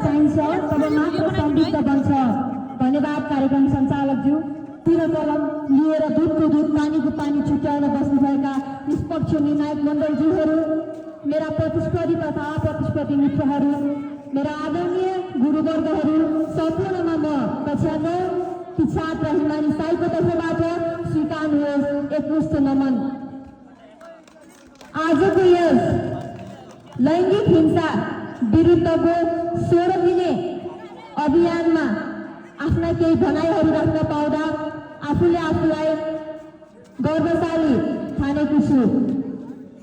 चाहिन्छ तब मात्र समृद्ध बन्छ। धन्यवाद कार्यक्रम सञ्चालकज्यू। तिलो कलम लिएर दुधको दुध पानीको पानी छुट्याउन बस्नुभएका निष्पक्ष निर्णायक मण्डलज्यूहरू, मेरा प्रतिस्पर्धी तथा अप्रतिस्पर्धी मित्रहरू, मेरा आदरणीय गुरुवर्गहरू, सम्पूर्णमा म कक्षा 9 की छात्र हिमानी साईको तर्फबाट स्वीकार्नुहोस् एकमुष्ट नमन। आजको यस लैङ्गिक हिंसा विरुद्धको 16 दिने अभियानमा आफ्ना केही भनाइहरू राख्न पाउँदा आफूले आफूलाई गर्वशाली ठानेको छु।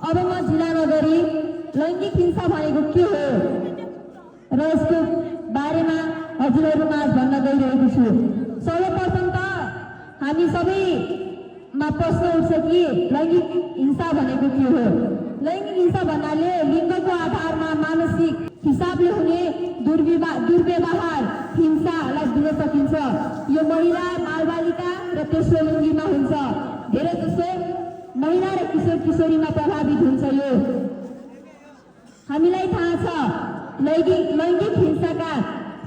अब म जिल्ला नगरी लैङ्गिक हिंसा भनेको के हो र यसको बारेमा हजुरहरूमा भन्न गइरहेको छु। सर्वप्रथम त हामी सबैमा प्रश्न उठ्छ कि लैङ्गिक हिंसा भनेको के हो। लैङ्गिक हिंसा भन्नाले लिङ्गको आधारमा मानसिक हिसाबले हुने दुर्व्यवहार हिंसालाई दिन सकिन्छ। यो महिला, बालबालिका र तेस्रो लिङ्गीमा हुन्छ। धेरै जसो महिला र किशोर किशोरीमा प्रभावित हुन्छ। यो हामीलाई थाहा छ लैङ्गिक हिंसाका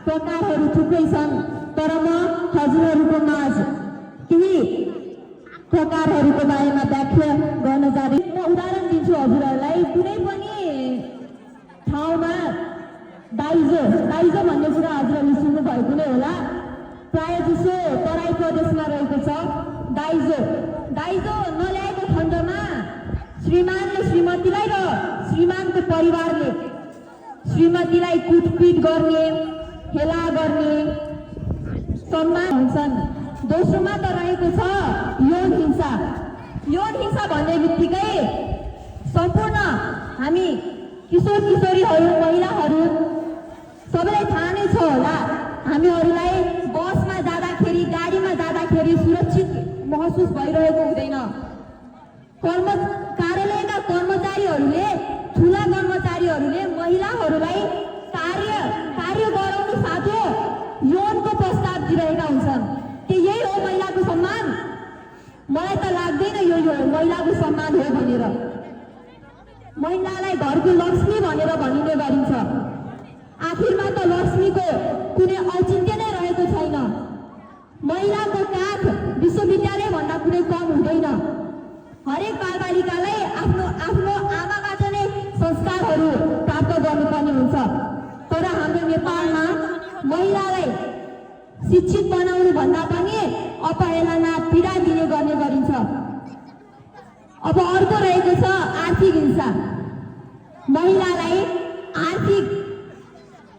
प्रकारहरू थुप्रै छन्, तर म हजुरहरूको माझ केही प्रकारहरूको बारेमा व्याख्या गर्न जाँदै म उदाहरण दिन्छु हजुरहरूलाई। कुनै पनि ठाउँमा दाइजो भन्ने कुरा हजुरहरूले सुन्नुभएको नै होला। प्राय जसो तराई प्रदेशमा रहेको छ दाइजो नल्याएको खण्डमा श्रीमानले श्रीमतीलाई र श्रीमानको परिवारले श्रीमतीलाई कुटपिट गर्ने, हेला गर्ने सम्मान हुन्छन्। दोस्रोमा त रहेको छ यौन हिंसा। यौन हिंसा भन्ने बित्तिकै सम्पूर्ण हामी किशोर किशोरीहरू, महिलाहरू सबैलाई थाहा नै छ होला। हामीहरूलाई बसमा जाँदाखेरि, गाडीमा जाँदाखेरि सुरक्षित महसुस भइरहेको हुँदैन। कार्यालयका कर्मचारीहरूले, ठुला कर्मचारीहरूले महिलाहरूलाई कार्य गराउनु साथो यौनको प्रस्ताव दिइरहेका हुन्छन्। के यही हो महिलाको सम्मान? मलाई त लाग्दैन यो महिलाको सम्मान हो भनेर। महिलालाई घरको लक्ष्मी भनेर भनिने गरिन्छ। आखिरमा त लक्ष्मीको कुनै औचित्य नै रहेको छैन। महिलाको काख विश्वविद्यालय भन्दा कुनै कम हुँदैन। हरेक बालबालिकालाई आफ्नो आमाबाट नै संस्कारहरू प्राप्त गर्नुपर्ने हुन्छ। तर हाम्रो नेपालमा महिलालाई शिक्षित बनाउनु भन्दा पनि अपहेलना, पीडा दिने गर्ने गरिन्छ। अब अर्को रहेको छ आर्थिक हिंसा। महिलालाई आर्थिक